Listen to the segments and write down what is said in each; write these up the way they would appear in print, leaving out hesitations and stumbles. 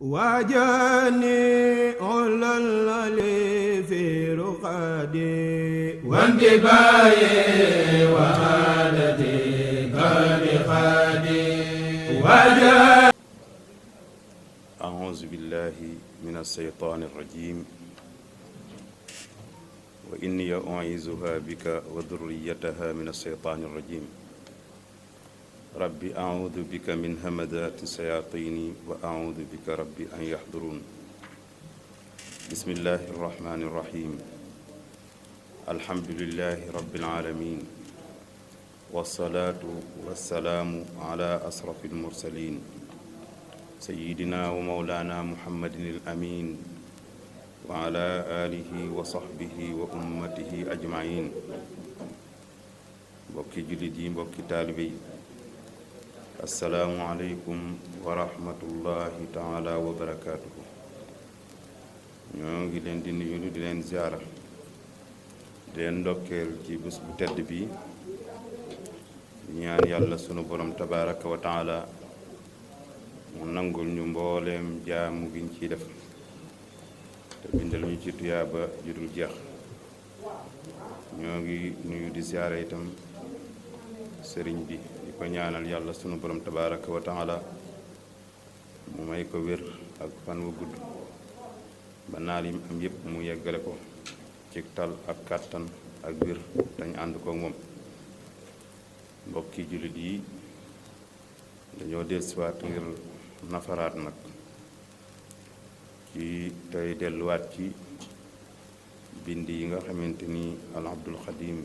واجاني على الألف رقادي وانتباهي وعادتي كالخادي واجاني. أعوذ بالله من الشيطان الرجيم وإني أعيذها بك وذريتها من الشيطان الرجيم ربي أعوذ بك من همزات الشياطين وأعوذ بك ربي أن يحضرون. بسم الله الرحمن الرحيم الحمد لله رب العالمين والصلاة والسلام على أشرف المرسلين سيدنا ومولانا محمد الأمين وعلى آله وصحبه وأمته أجمعين. mbokki jullit yi, mbokki taalibe yi, assalaamu aleykum wa rahmatullahi taala wa barakaatuhu. ñoo ngi leen di nuyu di leen ziara di leen ndokkeel ci bés bu tedd bi, ñaan yàlla sunu borom tabaraka wa taala mu nangul ñu mbooleem jaamu giñ ciy def te bindal ñu ci tuyaaba ju dul jeex. ñoo ngi nuyu di ziara itam sëriñ bi di ko ñaanal yàlla sunu borom tabaraka wa taala mu may ko wér ak fan wu gudd ba naal yi am yépp mu yeggale ko ci tal ak kàttan ak wér dañ ànd ko moom. mbokki jullit yi, dañoo dellusiwaat ngir nafaraat nag ci tey delluwaat ci bind yi nga xamante ni al abdul xadim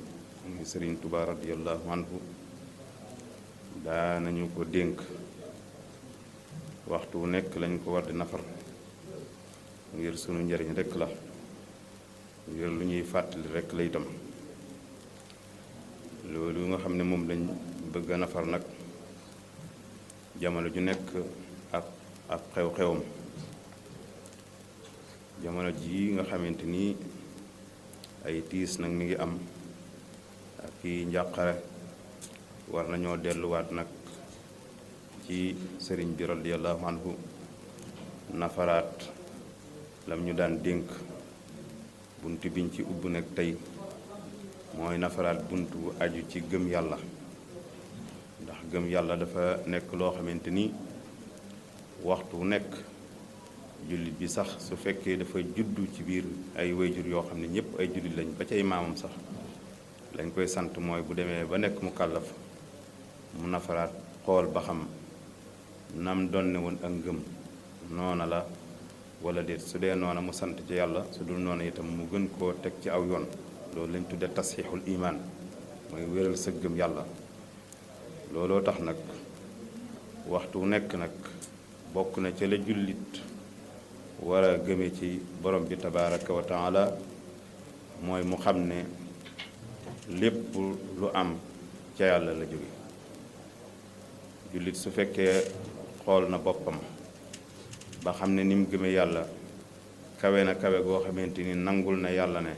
muy sëriñ Tuubaa radiyallahu anhu daa nañu ko dénk. waxtu wu nekk lañ ko war di nafar ngir sunu njariñ rekk la, ngir lu ñuy fàttali rekk la itam. loolu nga xam ne moom lañ bëgg a nafar nag jamono ju nekk ak xew-xewam. jamono ji nga xamante ni ay tiis nag mi ngi am ak i njàqare, war nañoo delluwaat nag ci sëriñ bi radiyallahu anhu nafaraat lam ñu daan dénk. bunt biñ ci ubb nag tey mooy nafaraat buntu aju ci gëm yàlla, ndax gëm yàlla dafa nekk loo xamante ni waxtu nekk jullit bi sax su fekkee dafa juddu ci biir ay wayjur yoo xam ne ñëpp ay jullit lañ ba cay maamam sax, lañ koy sant mooy bu demee ba nekk mu kàllaf mu nafaraat xool ba xam nam donne woon ak ngëm noona la wala déet. su dee noona mu sant ci yàlla, su dul noona itam mu gën koo teg ci aw yoon. loolu lañ tudde tasxiixul imaan, mooy wéral sa gëm yàlla. looloo tax nag waxtu nekk nag bokk na ca la jullit war a gëme ci borom bi tabaraka wa taala mooy mu xam ne lépp lu am ca yàlla la jóge. jullit su fekkee xool na boppam ba xam ne ni mu gëme yàlla kawe na kawe goo xamante ni nangul na yàlla ne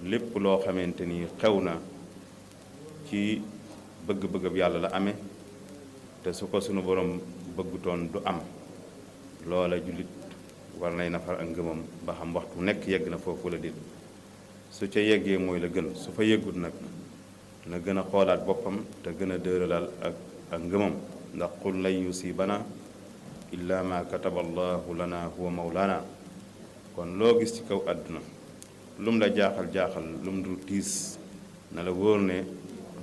lépp loo xamante ni xew na ci bëgg-bëggab yàlla la amee, te su ko sunu borom bëggutoon du am. loola jullit war nay nafar ak ngëmam ba xam waxtu nekk yegg na foofu la déet. su ca yeggee mooy la gën, su fa yeggut nag na gën a xoolaat boppam te gën a dëralal ak ngëmam, ndax qul lan yusibana illa ma kataba allahu lana huwa mawlana. kon loo gis ci kaw àdduna lum la jaaxal lum du tiis, na la wóor ne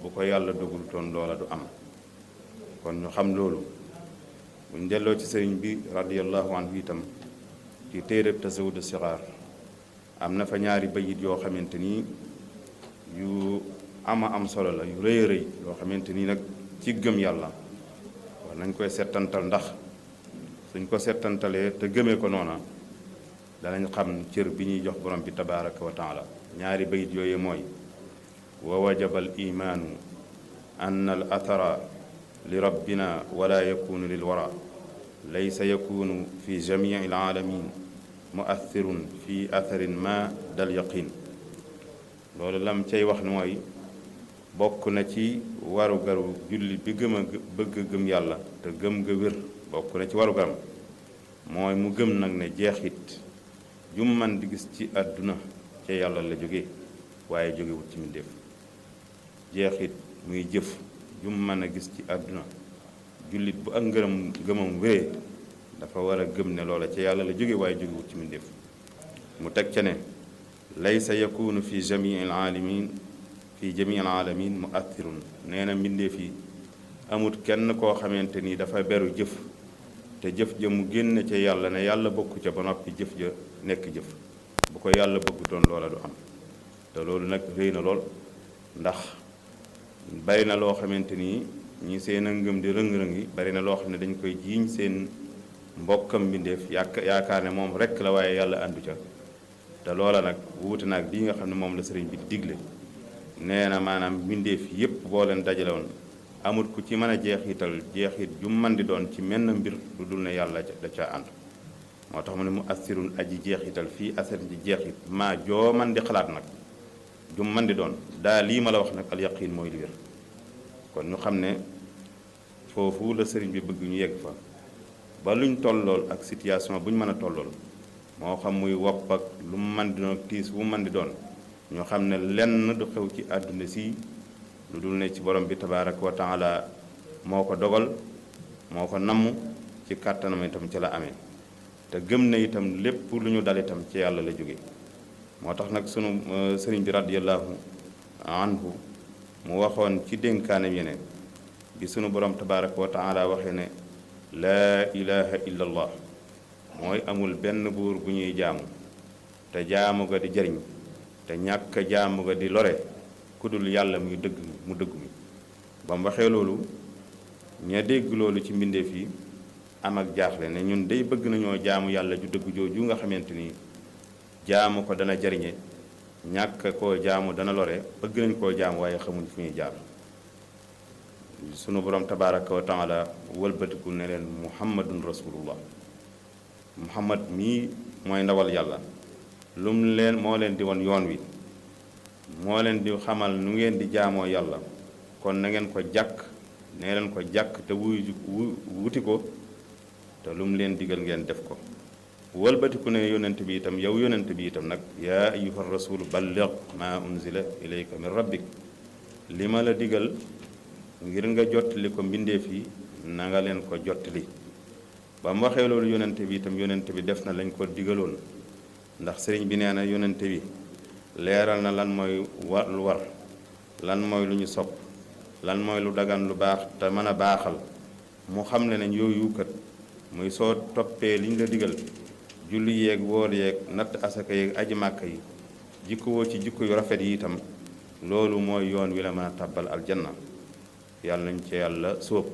bu ko yàlla dogul toon loola du am. kon ñu xam loolu. buñ delloo ci sëriñ bi radiyallahu anhu itam ci téeréb tasawudu sixaar am na fa ñaari bayit yoo xamante ni yu am solo la, yu rëy a rëy yoo xamante ni nag ci gëm yàlla war nañ koy settantal, ndax suñ ko settantalee te gëmee ko noona danañ xam cër bi ñuy jox borom bi tabaraka wa taala. ñaari bayit yooyu mooy wa wajaba al imaanu an al athara li rabbina wala yakunu lil wara laysa yakunu fi jamii al alamin muathirun fi atharin ma dal yaqin. loolu lam cay wax mooy bokk na ci warugaru jullit bi bëgg gëm yàlla te gëm nga wér, bokk na ci warugaram mooy mu gëm nag ne jeexit jum man di gis ci àdduna ca yàlla la jóge waaye jógewut ci mbindéef jeexit muy jëf jum mën a gis ci àdduna jullit bu ak ngëmam wéree dafa war a gëm ne loola ca yàlla la jóge waaye jógewut ci mbindéef mu teg ca ne laysa yakunu fi jamii al alamin muathirun nee na mbindéef yi amut kenn koo xamante ni dafa beru jëf te jëf ja mu génn ca yàlla ne yàlla bokku ca ba noppi jëf ja nekk jëf bu ko yàlla bëggutoon loola du am te loolu nag réy na lool ndax bari na loo xamante ni ñi seen a ngëm di rëng-rëngi bari na loo xam ne dañ koy jiiñ seen mbokkam mbindeef yaakaar ne moom rekk la waaye yàlla àndu ca te loola nag wuute naag lii nga xam ne moom la sëriñ bi digle nee na maanaam mbindeef yépp boo leen dajale woon amut ku ci mën a jeexit ju man di doon ci menn mbir lu dul ne yàlla da ca ànd moo tax mu ne mu assirun aji jeexital fii asar ji jeexit maa joo man di xalaat nag ju man di doon daa lii ma la wax nag al yaqin mooy li wér kon ñu xam ne foofu la sëriñ bi bëgg ñu yegg fa ba luñ tollool ak situation buñ mën a tollool moo xam muy wopp ak lu mu man di doon tiis wu man di doon ñoo xam ne lenn du xew ci àdduna si lu dul ne ci borom bi tabaaraka wa taala moo ko dogal moo ko namm ci kàttanam itam ci la amee te gëm na itam lépp lu ñu dal itam ci yàlla la jóge moo tax nag sunu sëriñ bi radiyallahu anhu mu waxoon ci dénkaanam yeneen bi sunu borom tabaaraka wa taala waxee ne laa ilaha illa allah mooy amul benn buur bu ñuy jaamu te jaamu ga di jariñ te ñàkk jaamu ga di lore ku dul yàlla muy dëgg mu dëgg mi ba mu waxee loolu ña dégg loolu ci mbindeef yi am ak jaaxle ne ñun day bëgg nañoo jaamu yàlla ju dëgg jooju nga xamante ni jaamu ko dana jariñe ñàkk koo jaamu dana lore bëgg nañ koo jaamu waaye xamuñ fu ñuy jaar sunu borom tabaraka wa taala wëlbatiku ne leen muhammadun rasulullah muhammad mii mooy ndawal yàlla lum leen moo leen di won yoon wi moo leen di xamal nu ngeen di jaamoo yàlla kon na ngeen ko jàkk nee leen ko jàkk te wuti ko te lu mu leen digal ngeen def ko wëlbatiku ne yonent bi itam yow yonent bi itam nag yaa ayyuha rasul balligh ma unzila ilayka min rabbik li ma la digal ngir nga jottali ko mbindeef yi na nga leen ko jottali ba mu waxee loolu yonent bi itam yonent bi def na lañ ko digaloon ndax sëriñ bi nee na yonent bi leeral na lan mooy lu war lan mooy lu ñu sopp lan mooy lu dagan lu baax te mën a baaxal mu xam ne nañ yooyu kat muy soo toppee liñ la digal julli yeeg woor yeeg natt asaka yeeg aji màkka yi jikkowoo ci jikko yu rafet yi itam loolu mooy yoon wi la mën a tàbbal aljanna yàlla nañ ci yàlla sóob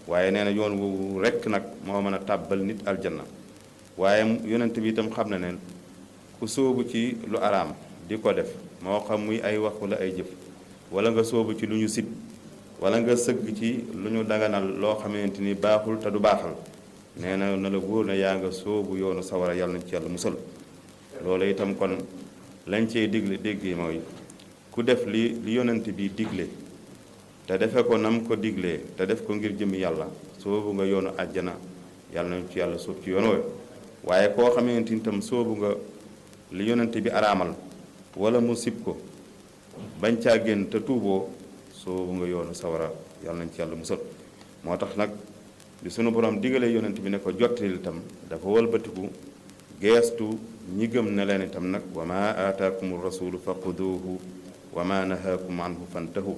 waaye nee na yoon woowu rekk nag moo mën a tàbbal nit aljanna waaye yonent bi itam xam na ne ku sóobu ci lu araam di ko def moo xam muy ay wax wala ay jëf wala nga sóobu ci lu ñu sib wala nga sëgg ci lu ñu daganal loo xamante ni baaxul te du baaxal nee na la wóor na yaa nga sóobu yoonu sawara yàlla nañ ci yàlla musal loolu itam kon lañ cey digle dégg mooy ku def li yonent bi digle te defe ko nam ko diglee te def ko ngir jëmi yàlla sóobu nga yoonu àjjana yàlla nañ ci yàlla sóob ci yoon woowu waaye koo xamante ni itam sóobu nga li yonent bi araamal wala mu sib ko bañ caa génn te tuuboo sóobu nga yoonu sawara yàlla nañ ci yàlla musal moo tax nag di sunu borom digalee yonent bi ne ko jottalil itam dafa wëlbatiku geestu ñi gëm ne leen itam nag wa ma aataakumu rasulu faquduuhu wa ma nahaakum anhu fantahu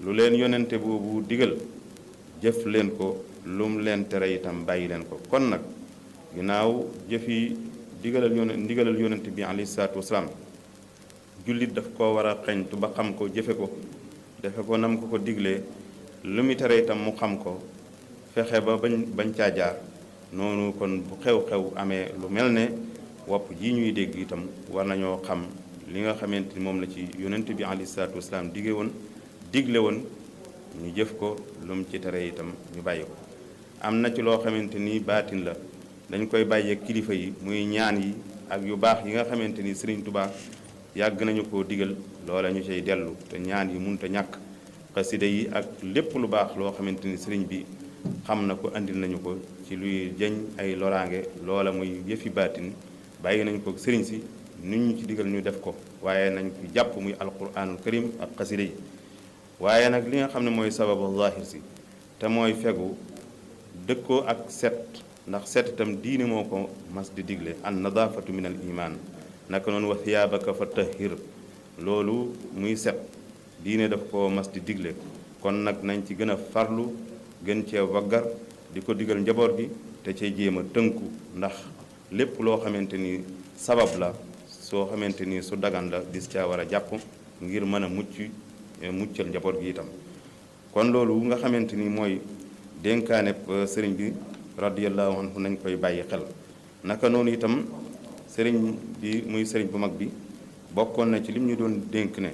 lu leen yonente boobu digal jëf leen ko lum leen tere itam bàyyi leen ko kon nag ginnaaw jëfi ndigalal yonent bi alayhi salaatu wasalaam jullit daf ko war a xeñtu ba xam ko jëfe ko defe ko nam ko diglee lu mu tere itam mu xam ko fexe ba bañ caa jaar noonu kon bu xew-xew amee lu mel ne wopp ji ñuy dégg itam war nañoo xam li nga xamante ni moom la ci yonent bi alayhi salaatu wasalaam digle woon ñu jëf ko lu mu ci tere itam ñu bàyyi ko am na ci loo xamante ni baatin la dañ koy bàyyee kilifa yi muy ñaan yi ak yu baax yi nga xamante ni Sëriñ Tuubaa yàgg nañu koo digal loola ñu cay dellu te ñaan yi munta ñàkk xasida yi ak lépp lu baax loo xamante ni sëriñ bi xam na ko andil nañu ko ci luy jëñ ay loraange loola muy yëfi baatin bàyyi nañ ko sëriñ si nit ñu ci digal ñu def ko waaye nañ ko jàpp muy alquranul karim ak xasida yi waaye nag li nga xam ne mooy sababu zahir si te mooy fegu dëkkoo ak set ndax set itam diine moo ko mas di digle an nadaafatu min al iman naka noonu wa thiyaabaka fa tahhir loolu muy set diine daf ko mas di digle kon nag nañ ci gën a farlu gën cee waggar di ko digal njaboot gi te cay jéem a tënku ndax lépp loo xamante ni sabab la soo xamante ni su dagan la dis caa war a jàpp ngir mën a muccal njaboot gi itam kon loolu nga xamante ni mooy dénkaane sëriñ bi radiyallahu anhu nañ koy bàyyi xel naka noonu itam sëriñ bi muy sëriñ bu mag bi bokkoon na ci lim ñu doon dénk ne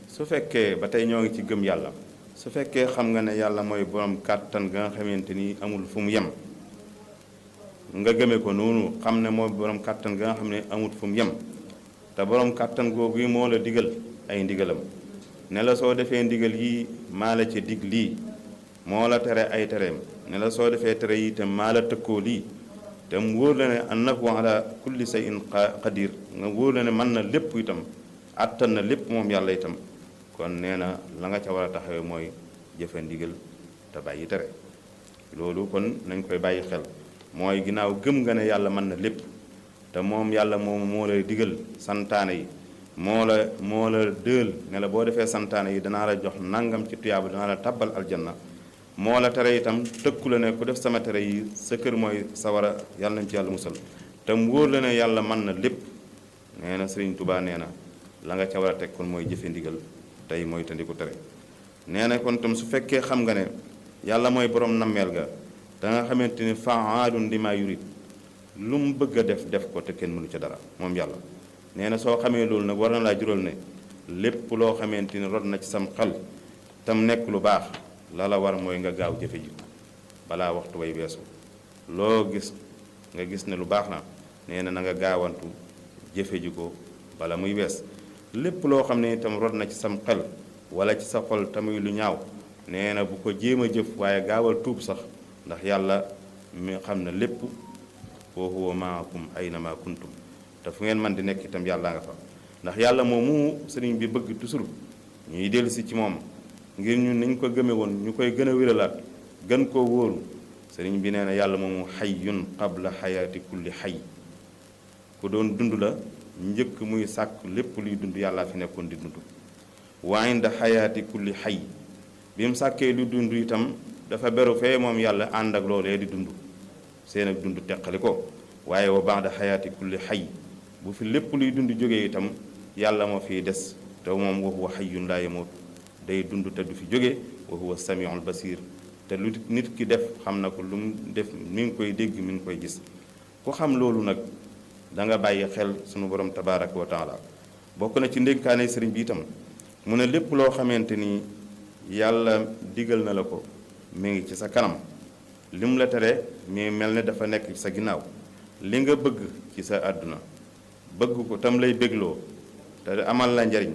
su fekkee ba tey ñoo ngi ci gëm yàlla su fekkee xam nga ne yàlla mooy borom kàttan ga nga xamante ni amul fu mu yem nga gëme ko noonu xam ne mooy borom kàttan ga nga xam ne amul fu mu yem te borom kàttan googu yi moo la digal ay ndigalam ne la soo defee ndigal yi maa la ca dig lii moo la tere ay tereem ne la soo defee tere yi itam maa la tëkkoo lii te mu wóor la ne annahu ala kulli shay'in qadir nga wóor la ne mën na lépp itam attan na lépp moom yàlla itam kon nee na la nga ca war a taxawee mooy jëfe ndigal te bàyyi tere loolu kon nañ koy bàyyi xel mooy ginnaaw gëm nga ne yàlla mën na lépp te moom yàlla moom moo lay digal santaane yi moo la dël ne la boo defee santaane yi danaa la jox nangam ci tuyaaba danaa la tabbal aljanna moo la tere itam tëkku la ne ku def sama tere yi sa kër mooy sawara yàlla nañ ci yàlla musal te mu wóor la ne yàlla mën na lépp nee na Sëriñ Tuubaa nee na la nga ca war a teg kon mooy jëfe ndigal tey mooy tandiku tere nee na kon tam su fekkee xam nga ne yàlla mooy borom nammeel ga da nga xamante ni fa'aalun limaa yurid lu mu bëgg a def ko te kenn mënu ca dara moom yàlla nee na soo xamee loolu nag war na laa jural ne lépp loo xamante ni rod na ci sam xel tam nekk lu baax la la war mooy nga gaaw jëfe ji balaa waxtu way weesu loo gis nga gis ne lu baax na nee na nga gaawantu jëfe ji ko bala muy wees lépp loo xam ne itam rod na ci sam xel wala ci sa xol tamuy lu ñaaw nee na bu ko jéem a jëf waaye gaawal tuub sax ndax yàlla mi xam na lépp wa huwa maakum aynama kuntum te fu ngeen man di nekk itam yàlla nga fa ndax yàlla moomu sëriñ bi bëgg toujours ñuy dellu si ci moom ngir ñun nañ ko gëme woon ñu koy gën a wéralaat gën koo wóoru sëriñ bi nee na yàlla moomu xayyun qabla xayaati kulli xay ku doon dund la njëkk muy sàkk lépp luy dund yàlla fi nekkoon di dund wa inda xayaati kulli xay bi mu sàkkee lu dund itam dafa beru fee moom yàlla ànd ak loolee di dund seen ak dund teqali ko waaye wa ba'da xayaati kulli xay bu fi lépp luy dund jógee itam yàlla moo fiy des te moom wa huwa xayyun laa yamuut day dund te du fi jóge wa huwa samiul basir te lu nit ki def xam na ko lu mu def mi ngi koy dégg mi ngi koy gis ku xam loolu nag da nga bàyyi xel sunu borom tabaraka wa taala bokk na ci ndénkaane sëriñ bi itam mu ne lépp loo xamante ni yàlla digal na la ko mi ngi ci sa kanam li mu la tere mi mel ne dafa nekk ci sa ginnaaw li nga bëgg ci sa àdduna bëgg ko tam lay bégloo te amal la njariñ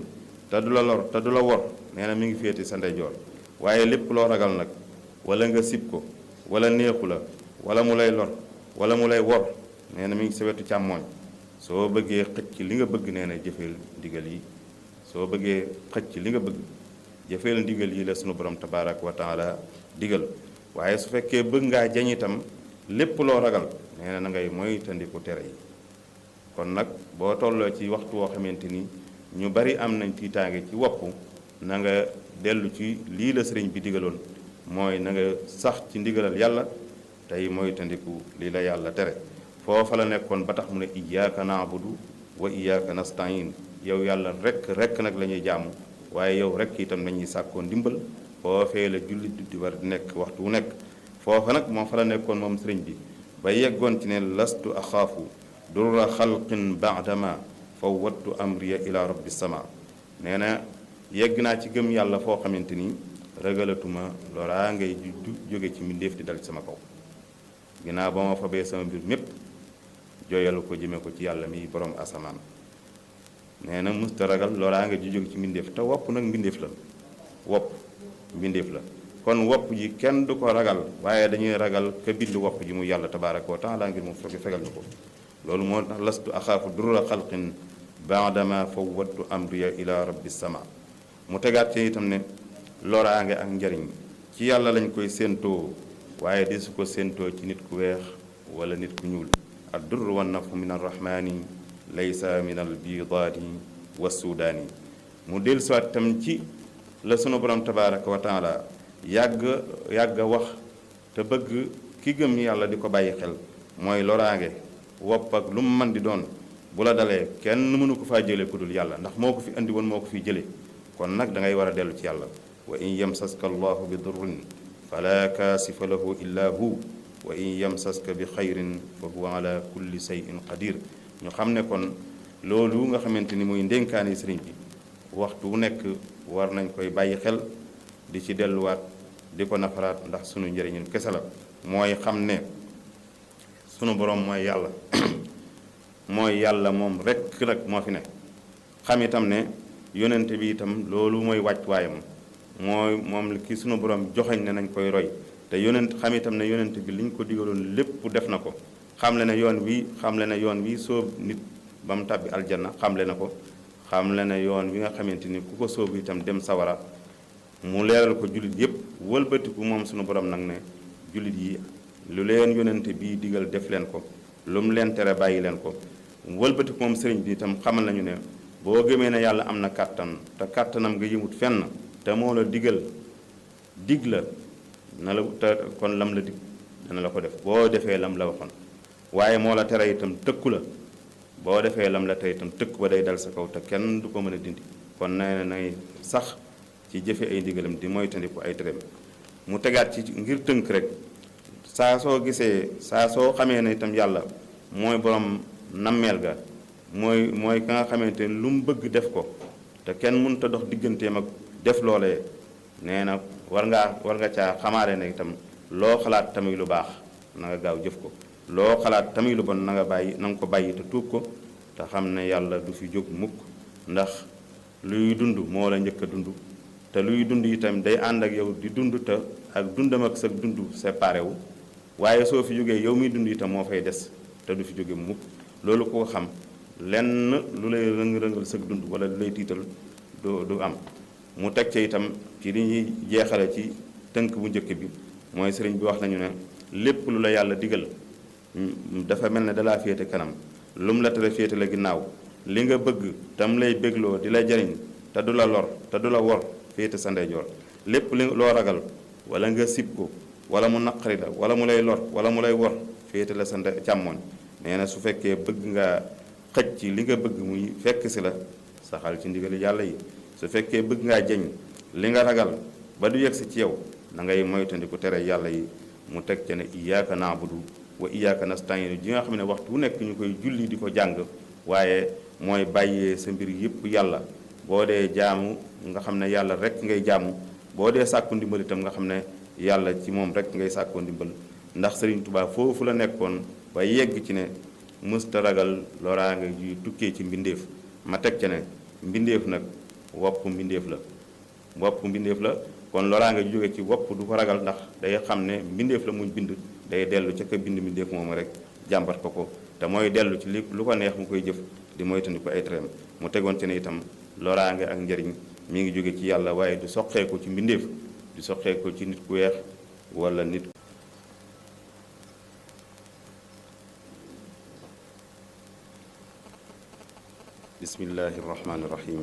te du la lor te du la wor nee na mi ngi féeti sa ndeyjoor waaye lépp loo ragal nag wala nga sib ko wala neexu la wala mu lay lor wala mu lay wor nee na mi ngi sa wetu càmmooñ soo bëggee xëcc li nga bëgg nee na jëfeel ndigal yi soo bëggee xëcc li nga bëgg jëfeel ndigal yi la sunu borom tabaaraka wa taala digal waaye su fekkee bëgg ngaa jañ itam lépp loo ragal nee na ngay moytandiku tere yi kon nag boo tolloo ci waxtu woo xamante ni ñu bari am nañ tiitaange ci wopp na nga dellu ci lii la sëriñ bi digaloon mooy na nga sax ci ndigalal yàlla tey moytandiku lii la yàlla tere foofa la nekkoon ba tax mu ne iyyaka na'budu wa iyyaka nasta'in yow yàlla rekk nag la ñuy jaamu waaye yow rekk itam nañuy sàkkoo ndimbal foofee la jullit di war di nekk waxtu wu nekk foofa nag moom fa la nekkoon moom sëriñ bi ba yeggoon ci ne lastu axaafu durra xalqin ba'dama fawwattu amriya ila rabbi sama nee na yegg naa ci gëm yàlla foo xamante ni ragalatuma loraa ngay jóge ci mbindéef di dal ci sama kaw ginnaaw ba ma fabee sama mbir mépp jooyalu ko jëme ko ci yàlla mi borom asamaan nee na musta ragal loraa nga ji jóge ci mbindéef te wopp nag mbindéef la wopp mbindéef la kon wopp ji kenn du ko ragal waaye dañuy ragal ka bind wopp ji mu yàlla tabaaraka wa taala ngir mu fegal ñu ko loolu moo tax lastu axaafu durra xalqin baadama fawwadtu amriya ila rabbi sama mu tegaat ci itam ne loraange ak njariñ ci yàlla lañ koy séentoo waaye di su ko séentoo ci nit ku weex wala nit ku ñuul ad durr wa nafu min arrahmani laysa min al bidaati wa sudaani mu del soit itam ci la sunu borom tabaraka wa taala yàgg wax te bëgg ki gëm yàlla di ko bàyyi xel mooy loraange wopp ak lu mu mën di doon bu la dalee kenn mënu ko faa jële ku dul yàlla ndax moo ko fi andi woon moo ko fi jële kon nag da ngay war a dellu ci yàlla wa in yamsaska allahu bi durrin fala kaasifa lahu illa hu wa in yamsaska bi xayrin fa huwa ala kulli shay'in qadir ñu xam ne kon loolu nga xamante ni muy ndénkaani sëriñ bi waxtu wu nekk war nañ koy bàyyi xel di ci delluwaat di ko nafaraat ndax sunu njëriñu kese la mooy xam ne sunu borom mooy yàlla mooy yàlla moom rekk nag moo fi ne xam itam ne yonente bi itam loolu mooy wàccuwaayam mooy moom ki sunu borom joxañ ne nañ koy roy te yonent xam itam ne yonente bi liñ ko digaloon lépp def na ko xamle ne yoon wi soob nit ba mu tàbbi aljanna xamle na ko xamle ne yoon wi nga xamante ni ku ko soobu itam dem sawara mu leeral ko jullit yépp wëlbatiku moom sunu borom nag ne jullit yi lu leen yonente bii digal def leen ko lu mu leen tere bàyyi leen ko wëlbatiku moom sëriñ bi itam xamal nañu ne boo gëmee ne yàlla am na kàttan te kàttanam nga yëmut fenn te moo la digal dig la na la te kon lam la dig dana la ko def boo defee lam la waxoon waaye moo la tere itam tëkku la boo defee lam la tey itam tëkku ba day dal sa kaw te kenn du ko mën a dindi kon nee nay sax ci jëfe ay ndigalam di moytandiku ay tereem mu tegaat ci ngir tënk rek saa soo xamee ne itam yàlla mooy borom nammeel ga mooy ka nga xamante ne lu mu bëgg def ko te kenn mënut a dox digganteem ak def loolee nee na war nga caa xamaare ne itam loo xalaat tamit lu baax na nga gaaw jëf ko loo xalaat tamit lu bon na nga ko bàyyi te tuub ko te xam ne yàlla du fi jóg mukk ndax luy dund moo la njëkk a dund te luy dund itam day ànd ak yow di dund te ak dundam ak sa dund séparé wu waaye soo fi jógee yow miy dund itam moo fay des te du fi jóge mukk loolu ko xam lenn lu lay rëng-rëngal sa dund wala lu lay tiital du am mu teg ca itam ci li ñuy jeexale ci tënk bu njëkk bi mooy sëriñ bi wax nañu ne lépp lu la yàlla digal dafa mel ne dalaa féete kanam lu mu la tere féete la ginnaaw li nga bëgg tam lay bégloo di la jariñ te du la lor te du la wor féete sa ndeyjoor lépp loo ragal wala nga sib ko wala mu naqari la wala mu lay lor wala mu lay wor féete la sa càmmoñ nee na su fekkee bëgg nga xëj ci li nga bëgg muy fekk si la saxal ci ndigali yàlla yi su fekkee bëgg ngaa jeñ li nga ragal ba du yegsi ci yow da ngay moytandiku tere yàlla yi mu teg ca ne iyyaka na'budu wa iyyaka nasta'in ji nga xam ne waxtu wu nekk ñu koy julli di ko jàng waaye mooy bàyyee sa mbir yëpp yàlla boo dee jaamu nga xam ne yàlla rek ngay jaamu boo dee sàkku ndimbal itam nga xam ne yàlla ci moom rek ngay sàkkoo ndimbal ndax Sëriñ Tuubaa foofu la nekkoon ba yegg ci ne mësta ragal loraange ji tukkee ci mbindeef ma teg ca ne mbindeef nag wopp mbindeef la kon loraange ji jóge ci wopp du ko ragal ndax day xam ne mbindeef la muñ bind day dellu ca ka bind mbindeef moomu rek jàmbat ko te mooy dellu ci lu ko neex mu koy jëf di moytandi ko ay tereem mu tegoon ci ne itam loraange ak njariñ mi ngi jóge ci yàlla waaye du soqeeku ci mbindeef du soqeeku ci nit ku weex wala nit bismillahi rahmaani rahim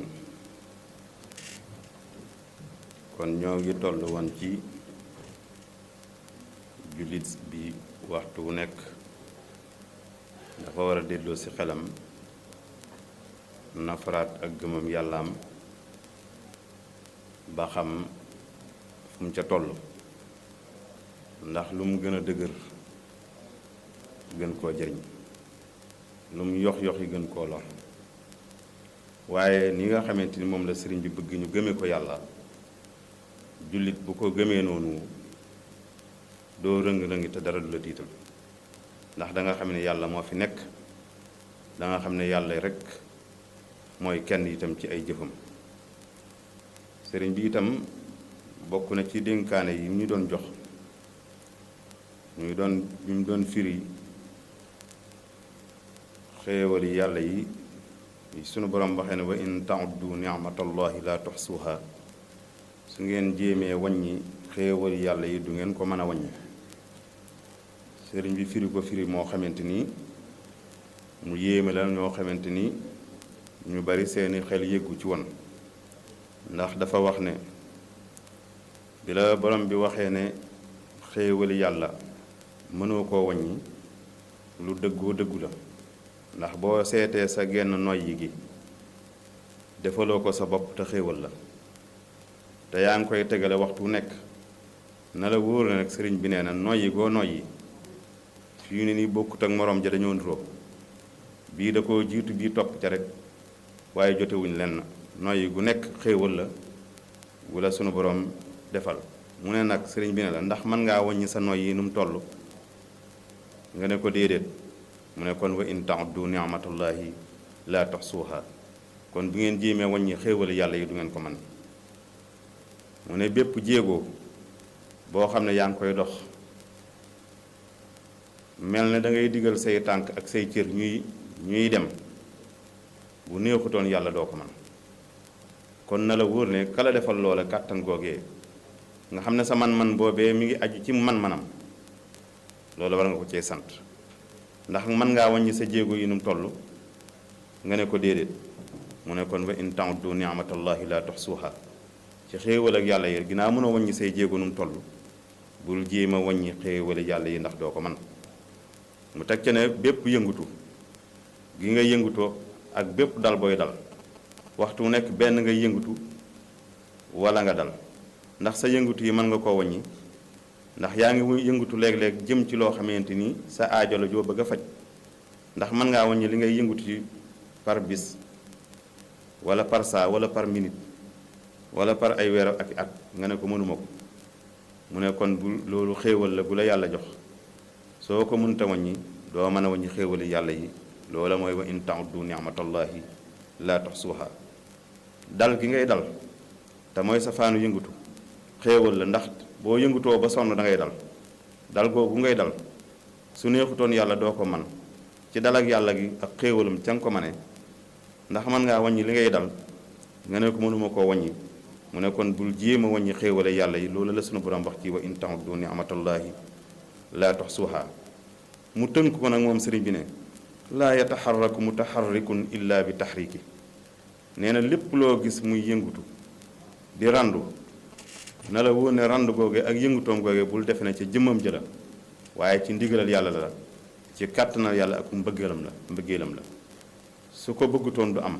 kon ñoo ngi toll woon ci jullit bi waxtu wu nekk dafa war a delloo ci xelam nafaraat ak gëmam yàllaam ba xam fu mu ca toll ndax lu mu gën a dëgër gën koo jëriñ lu mu yox yi gën koo lor waaye ni nga xamante ni moom la sëriñ bi bëgg ñu gëmee ko yàlla jullit bu ko gëmee noonu doo rëng-rëngi te dara du la tiital ndax da nga xam ne yàlla moo fi nekk da nga xam ne yàlla rek mooy kenn itam ci ay jëfam sëriñ bi itam bokk na ci dénkaane yi ñu doon jox ñu doon firi xéewali yàlla yi sunu borom waxee ne wa in ta'uddu ni'matallahi la tuhsuha su ngeen jéemee wàññi xéewali yàlla yi du ngeen ko mën a wàññi. sëriñ bi firi ko firi moo xamante ni mu yéeme la ñoo xamante ni ñu bari seeni xel yëggu ci woon, ndax dafa wax ne bi la borom bi waxee ne xéewali yàlla mënoo koo wàññi lu dëggoo dëggu la, ndax boo seetee sa genn noyyi gi defaloo ko sa bopp te xéewal la te yaa ngi koy tegale waxtu nekk na la wóor na nag sëriñ bi nee na noyyi goo noyyi fii ne ni bokkut ak moroom ja dañoo niroo, bii da koo jiitu bii topp ca rek waaye jotewuñ lenn. noyyi gu nekk xéewal la wala sunu borom defal. mu ne nag sëriñ bi ne la ndax mën ngaa wàññi sa noyyi nu mu toll nga ne ko déedéet. mu ne kon wa in ta'uddu ni'matallahi la tuhsuha, kon bu ngeen jéemee wàññi xéewali yàlla yi du ngeen ko mën. mu ne bépp jéego boo xam ne yaa ngi koy dox mel ne da ngay digal say tànk ak say cër ñuy dem, bu neexutoon yàlla doo ko man. kon na la wóor ne kala defal loola kàttan googee nga xam ne sa man-man boobee mi ngi aju ci man-manam, loolu war nga ko cee sant. ndax mën ngaa wàññi sa jéego yi nu mu toll nga ne ko déedéet. mu ne kon wa in ta'uddu ni'matallahi la tuhsuha, ci xéewal ak yàlla yi ginnaaw mënoo wàññi say jéego nu mu toll bul jéem a wàññi xéewal yàlla yi ndax doo ko man. mu teg ca ne bépp yëngutu gi nga yëngutoo ak bépp dal booy dal waxtu wu nekk benn nga yëngutu wala nga dal, ndax sa yëngutu yi mën nga koo wàññi, ndax yaa ngi yëngutu léeg-léeg jëm ci loo xamante ni sa aajo la joo bëgg a faj, ndax mën ngaa wàññi li ngay yëngutu ci par bis wala par saa wala par minute wala par ay weer ak at nga ne ko mënuma ko. mu ne kon bu loolu xéewal la gu la yàlla jox, soo ko mënta wàññi doo mën a wàññi xéewali yàlla yi. loola mooy wa in ta'uddu ni'matallahi la tuhsuha. dal gi ngay dal te mooy sa faanu yëngutu xéewal la, ndax boo yëngutoo ba sonn da ngay dal googu ngay dal su neexutoon yàlla doo ko man. ci dal ak yàlla gi ak xéewalam ca nga ko mane, ndax mën ngaa wàññi li ngay dal nga ne ko mënuma koo wàññi. mu ne kon bul jéem a wàññi xéewale yàlla yi. loolu la sunu borom wax ci wa in ta'uddu ni'matallahi la tuhsuha. mu tënk ko nag moom sëriñ bi ne laa yataxarraku mutaxarrikun illa bi taxriki. nee na lépp loo gis muy yëngutu di randu na la wóor ne randu googe ak yëngutoom googe bul defe ne ci jëmmam jëla, waaye ci ndigalal yàlla la, ci kàttanal yàlla ak mbëggeelam la. su ko bëggutoon du am,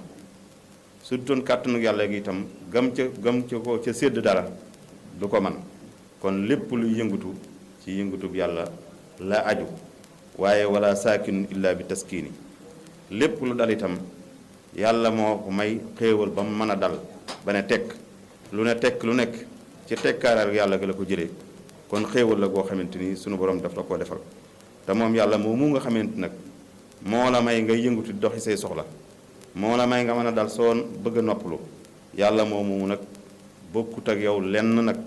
su doon kàttanu yàlla gi itam gam ca ko ca sédd dara du ko man. kon lépp luy yëngutu ci yëngutub yàlla la aju, waaye wala saakinu illa bi taskiini. lépp lu dal itam yàlla moo ko may xéewal ba mu mën a dal ba ne tekk. lu ne tekk lu nekk ci tekkaaral yàlla ga la ko jëlee. kon xéewal la goo xamante ni sunu borom daf la koo defal, te moom yàlla moomu nga xamante nag moo la may ngay yëngutu doxi say soxla, moo la may nga mën a dal soo bëgg a noppalu. yàlla moomu nag bokkut ak yow lenn nag,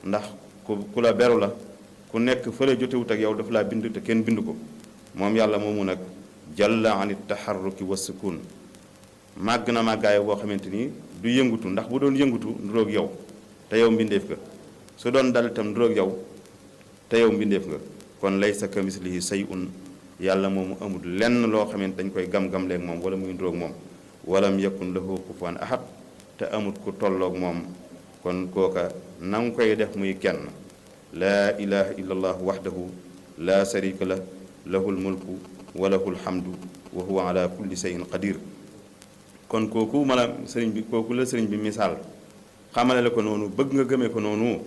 ndax ku la beru la, ku nekk fële jotewut ak yow dafa laa bind te kenn bind ko. moom yàlla moomu nag jalla anit taxarruki wa sukun, màgg na màggaay boo xamante ni du yëngutu, ndax bu doon yëngutu nduróog yow te yow mbindeef nga, su doon dal itam nduróog yow te yow mbindeef nga. kon laysa kamislihi shay'un, yàlla moomu amul lenn loo xamante dañ koy gam-gam leeg moom wala muy nduróog moom. walam yakun lahu kufuwan ahad, te amut ku tolloog moom. kon kooka na nga koy def muy kenn. laa ilaha illa allah waxdahu la sharika lah lahul mulku wa lahul hamdu wa huwa ala kulli shay'in qadir. kon kooku kooku la sëriñ bi misaal xamale la ko noonu, bëgg nga gëmee ko noonu.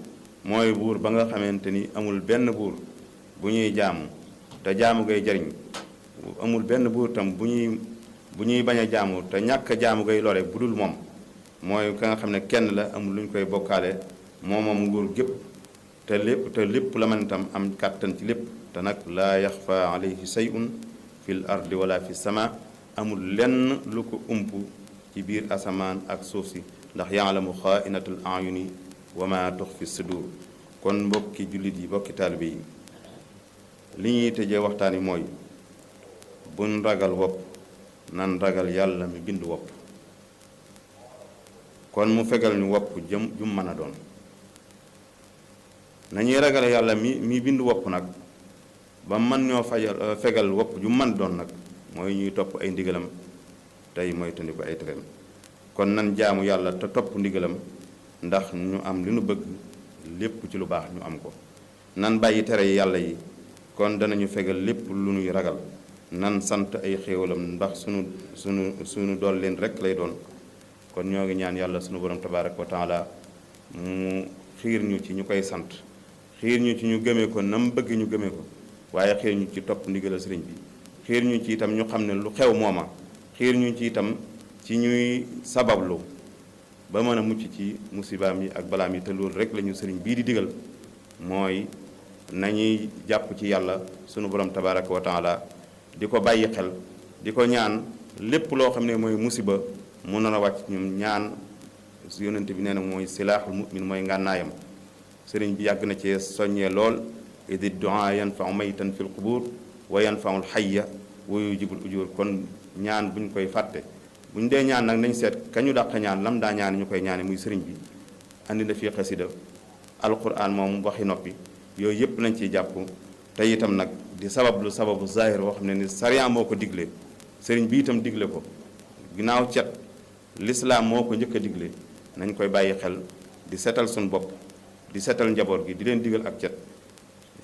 mooy buur ba nga xamante ni amul benn buur bu ñuy jaamu te jaamu ngay jariñ, amul benn buur tam bu ñuy bañ a jaamu te ñàkk a jaamu ngay lore bu dul moom. mooy ka nga xam ne kenn la, amul lu ñu koy bokkaale, moom nguur gépp te lépp la mën itam am kàttan ci lépp. te nag laa yaxfa alayhi shay'un fil ardi wala fi sama, amul lenn lu ko ump ci biir asamaan ak suuf si. ndax yaalamu xaainatul ayuni wa ma tuxfi sudur. kon mbokki jullit yi mbokki taalibe yi li ñuy tëjee waxtaan yi mooy buñ ragal wopp nan ragal yàlla mi bind wopp kon mu fegal ñu wopp jum mën a doon. nañuy ragal yàlla mi bind wopp nag ba man ñoo fegal wopp ju man doon nag mooy ñuy topp ay ndigalam tey mooy tandi ko ay tereem. kon nan jaamu yàlla te topp ndigalam ndax ñu am li nu bëgg lépp ci lu baax ñu am ko. nan bàyyi tere yàlla yi kon danañu fegal lépp lu nuy ragal. nan sant ay xéewalam ndax sunu dool leen rek lay doon. kon ñoo ngi ñaan yàlla sunu borom tabaaraka wa taala mu xiir ñu ci ñu koy sant, xiir ñu ci ñu gëmee ko nam bëgg ñu gëmee ko, waaye xiir ñu ci topp ndigalal sëriñ bi, xiir ñu ci itam ñu xam ne lu xew mooma, xiir ñu ci itam ci ñuy sabablu ba mën a mucc ci musibaam yi ak balaam yi. te loolu rek la ñu sëriñ bii di digal, mooy nañuy jàpp ci yàlla sunu borom tabaaraka wa taala di ko bàyyi xel, di ko ñaan lépp loo xam ne mooy musiba mu nar a wàcc ñun ñaan. yonent bi nee na mooy silaaxul mu'min, mooy ngànnaayam. sëriñ bi yàgg na cee soññee lool, idi du'a yanfa'u maytan fil qubur wa yanfa'ul hayya wa yujibul ujur. kon ñaan buñ koy fàtte, buñ dee ñaan nag nañ seet kañu dàq ñaan lam daa ñaan ñu koy ñaane muy sëriñ bi. andi na fii xasida, alquran moom waxi noppi, yooyu yëpp nañ ciy jàpp. te itam nag di sababu zahir boo xam ne ni sariya moo ko digle, sëriñ bi itam digle ko. ginnaaw cet lislaam moo ko njëkk a digle, nañ koy bàyyi xel, di setal suñu bopp, di setal njaboot gi, di leen digal ak cet.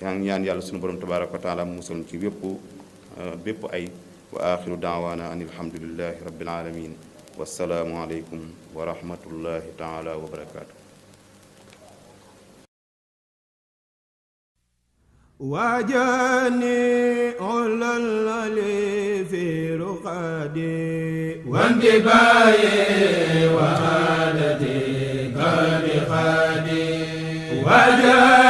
yaa ngi ñaan yàlla suñu borom tabaaraka wa taala musal ci bépp ay. wa axiru daawaana an alhamdulillahi rabbil alamin wassalaamu aleykum wa rahmatullahi taala wa barakaatu. waajani olal fi ruqadi wantibaye wa adati kadi khadi